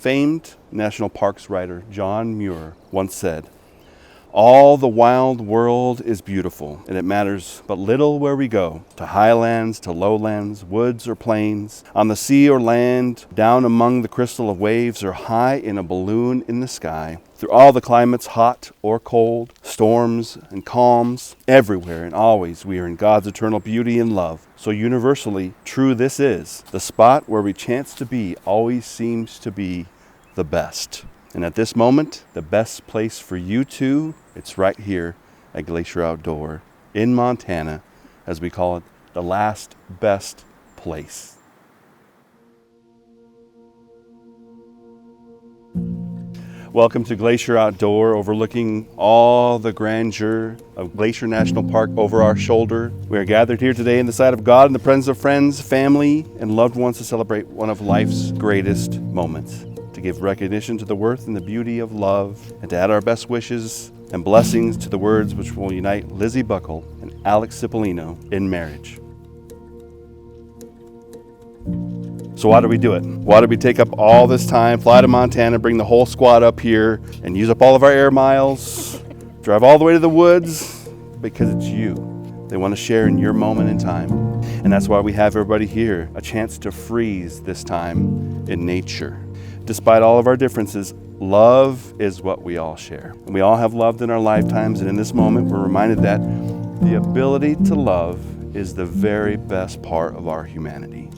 Famed National Parks writer John Muir once said, "All the wild world is beautiful, and it matters but little where we go, to highlands, to lowlands, woods or plains, on the sea or land, down among the crystal of waves, or high in a balloon in the sky. Through all the climates, hot or cold, storms and calms, everywhere and always we are in God's eternal beauty and love. So universally true this is, the spot where we chance to be always seems to be the best. And at this moment, the best place for you too, it's right here at Glacier Outdoor in Montana, as we call it, the last best place." Welcome to Glacier Outdoor, overlooking all the grandeur of Glacier National Park over our shoulder. We are gathered here today in the sight of God, in the presence of friends, family, and loved ones to celebrate one of life's greatest moments, to give recognition to the worth and the beauty of love, and to add our best wishes and blessings to the words which will unite Lizzy Buckle and Alex Cipollino in marriage. So why do we do it? Why do we take up all this time, fly to Montana, bring the whole squad up here, and use up all of our air miles, drive all the way to the woods? Because it's you. They want to share in your moment in time. And that's why we have everybody here, a chance to freeze this time in nature. Despite all of our differences, love is what we all share. And we all have loved in our lifetimes, and in this moment we're reminded that the ability to love is the very best part of our humanity.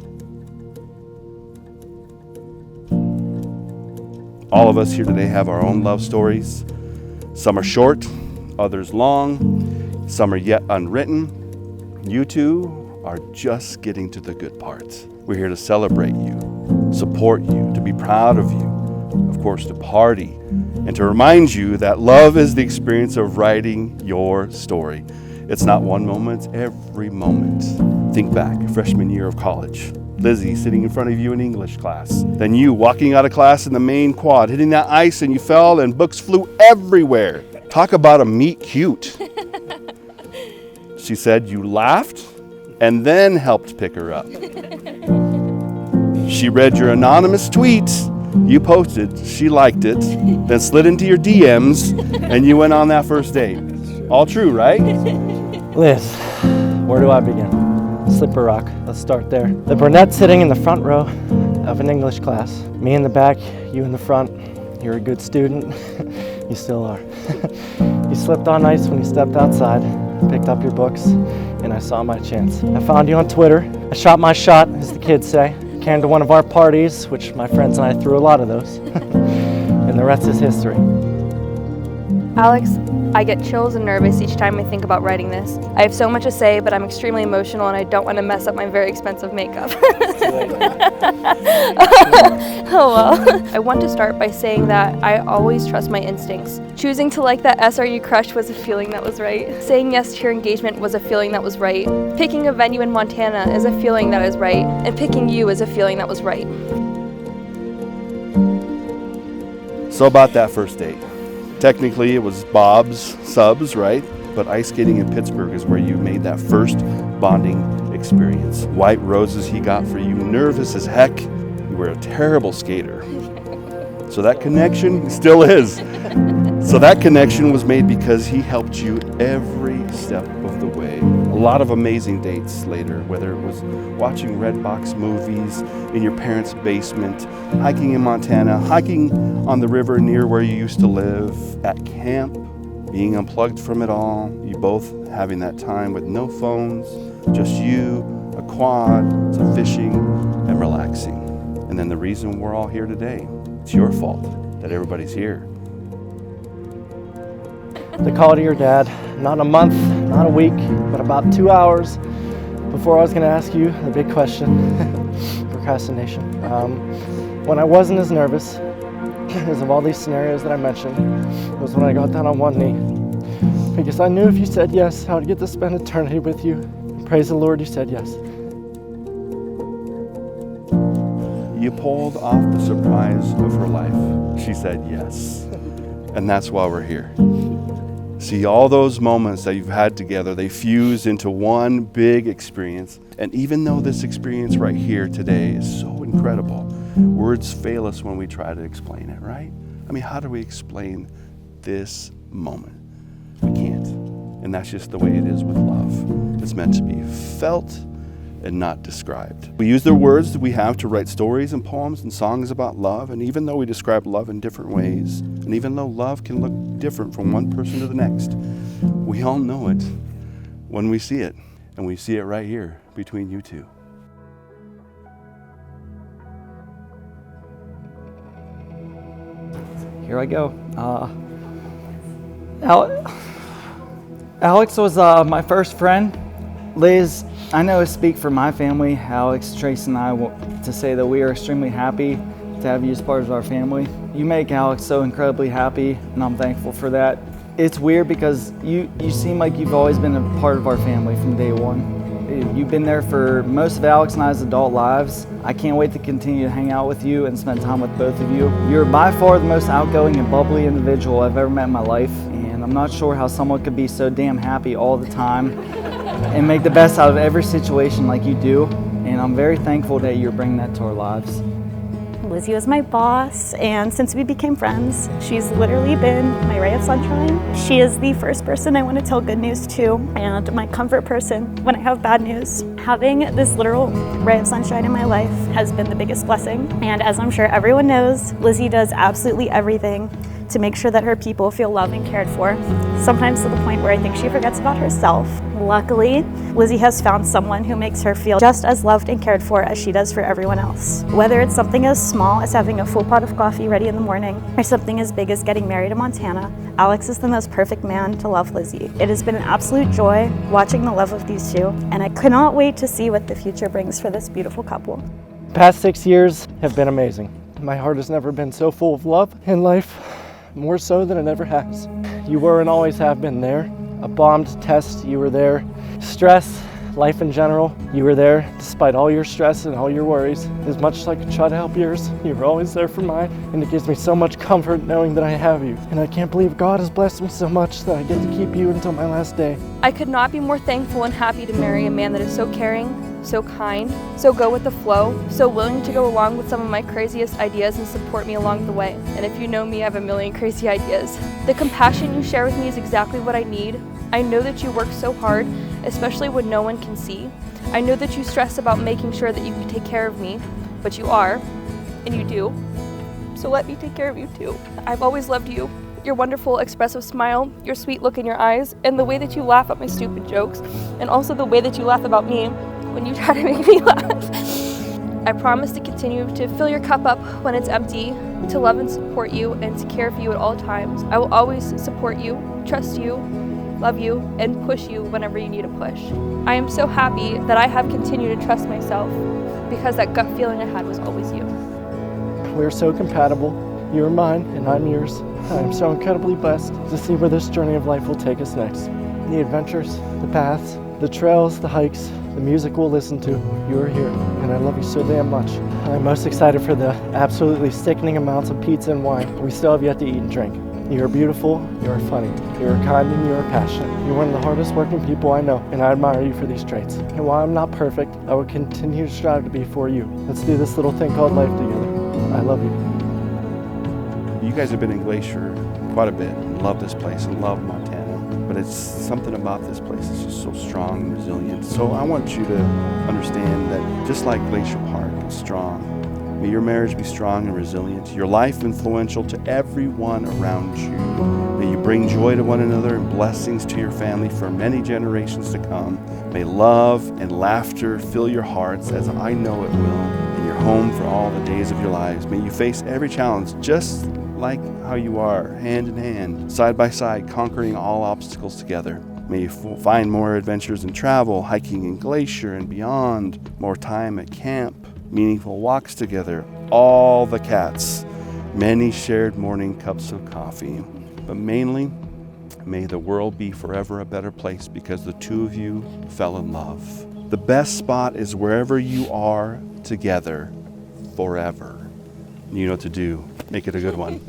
All of us here today have our own love stories. Some are short, others long, some are yet unwritten. You two are just getting to the good parts. We're here to celebrate you, support you, to be proud of you, of course to party, and to remind you that love is the experience of writing your story. It's not one moment, it's every moment. Think back, freshman year of college. Lizzy sitting in front of you in English class. Then you walking out of class in the main quad, hitting that ice and you fell and books flew everywhere. Talk about a meet cute. She said you laughed and then helped pick her up. She read your anonymous tweet you posted, she liked it, then slid into your DMs and you went on that first date. All true, right? Liz, where do I begin? Slipper Rock, let's start there. The brunette sitting in the front row of an English class. Me in the back, you in the front. You're a good student. You still are. You slipped on ice when you stepped outside, picked up your books, and I saw my chance. I found you on Twitter. I shot my shot, as the kids say. Came to one of our parties, which my friends and I threw a lot of those. And the rest is history. Alex, I get chills and nervous each time I think about writing this. I have so much to say, but I'm extremely emotional and I don't want to mess up my very expensive makeup. Oh well. I want to start by saying that I always trust my instincts. Choosing to like that SRU crush was a feeling that was right. Saying yes to your engagement was a feeling that was right. Picking a venue in Montana is a feeling that is right. And picking you is a feeling that was right. So about that first date. Technically, it was Bob's Subs, right? But ice skating in Pittsburgh is where you made that first bonding experience. White roses he got for you, nervous as heck. You were a terrible skater. So that connection still is. So that connection was made because he helped you every step of the way. A lot of amazing dates later, whether it was watching Redbox movies in your parents' basement, hiking in Montana, hiking on the river near where you used to live, at camp, being unplugged from it all, you both having that time with no phones, just you, a quad, some fishing, and relaxing. And then the reason we're all here today, it's your fault that everybody's here. The call to your dad, not a month, not a week, but about 2 hours before I was going to ask you the big question, procrastination. When I wasn't as nervous, because of all these scenarios that I mentioned, was when I got down on one knee. Because I knew if you said yes, I would get to spend eternity with you. Praise the Lord, you said yes. You pulled off the surprise of her life. She said yes. And that's why we're here. See, all those moments that you've had together, they fuse into one big experience. And even though this experience right here today is so incredible, Words fail us when we try to explain it, right? I mean, how do we explain this moment? We can't. And that's just the way it is with love. It's meant to be felt and not described. We use the words that we have to write stories and poems and songs about love, and even though we describe love in different ways, and even though love can look different from one person to the next, we all know it when we see it, and we see it right here between you two. Here I go. Alex was my first friend. Liz, I know I speak for my family, Alex, Trace, and I, to say that we are extremely happy to have you as part of our family. You make Alex so incredibly happy, and I'm thankful for that. It's weird because you seem like you've always been a part of our family from day one. You've been there for most of Alex and I's adult lives. I can't wait to continue to hang out with you and spend time with both of you. You're by far the most outgoing and bubbly individual I've ever met in my life, and I'm not sure how someone could be so damn happy all the time and make the best out of every situation like you do, and I'm very thankful that you're bringing that to our lives. Lizzy was my boss, and since we became friends, she's literally been my ray of sunshine. She is the first person I want to tell good news to, and my comfort person when I have bad news. Having this literal ray of sunshine in my life has been the biggest blessing, and as I'm sure everyone knows, Lizzy does absolutely everything to make sure that her people feel loved and cared for, sometimes to the point where I think she forgets about herself. Luckily, Lizzy has found someone who makes her feel just as loved and cared for as she does for everyone else. Whether it's something as small as having a full pot of coffee ready in the morning, or something as big as getting married in Montana, Alex is the most perfect man to love Lizzy. It has been an absolute joy watching the love of these two, and I cannot wait to see what the future brings for this beautiful couple. The past 6 years have been amazing. My heart has never been so full of love in life, more so than it ever has. You were and always have been there. A bombed test, you were there. Stress, life in general, you were there. Despite all your stress and all your worries, as much as I could try to help yours, you were always there for mine. And it gives me so much comfort knowing that I have you. And I can't believe God has blessed me so much that I get to keep you until my last day. I could not be more thankful and happy to marry a man that is so caring, so kind, so go with the flow, so willing to go along with some of my craziest ideas and support me along the way. And if you know me, I have a million crazy ideas. The compassion you share with me is exactly what I need. I know that you work so hard, especially when no one can see. I know that you stress about making sure that you can take care of me, but you are, and you do. So let me take care of you too. I've always loved you. Your wonderful expressive smile, your sweet look in your eyes, and the way that you laugh at my stupid jokes, and also the way that you laugh about me when you try to make me laugh. I promise to continue to fill your cup up when it's empty, to love and support you, and to care for you at all times. I will always support you, trust you, love you, and push you whenever you need a push. I am so happy that I have continued to trust myself, because that gut feeling I had was always you. We're so compatible. You're mine and I'm yours. I am so incredibly blessed to see where this journey of life will take us next. The adventures, the paths, the trails, the hikes, the music we'll listen to. You are here, and I love you so damn much. I'm most excited for the absolutely sickening amounts of pizza and wine we still have yet to eat and drink. You are beautiful, you are funny, you are kind, and you are passionate. You're one of the hardest working people I know, and I admire you for these traits. And while I'm not perfect, I will continue to strive to be for you. Let's do this little thing called life together. I love you. You guys have been in Glacier quite a bit and love this place and love Montana, but it's something about this place that's just so strong and resilient. So I want you to understand that just like Glacier Park is strong, may your marriage be strong and resilient, your life influential to everyone around you. May you bring joy to one another and blessings to your family for many generations to come. May love and laughter fill your hearts, as I know it will, in your home for all the days of your lives. May you face every challenge just like how you are, hand in hand, side by side, conquering all obstacles together. May you find more adventures in travel, hiking in Glacier and beyond, more time at camp, meaningful walks together, all the cats, many shared morning cups of coffee. But mainly, may the world be forever a better place because the two of you fell in love. The best spot is wherever you are together forever. You know what to do. Make it a good one.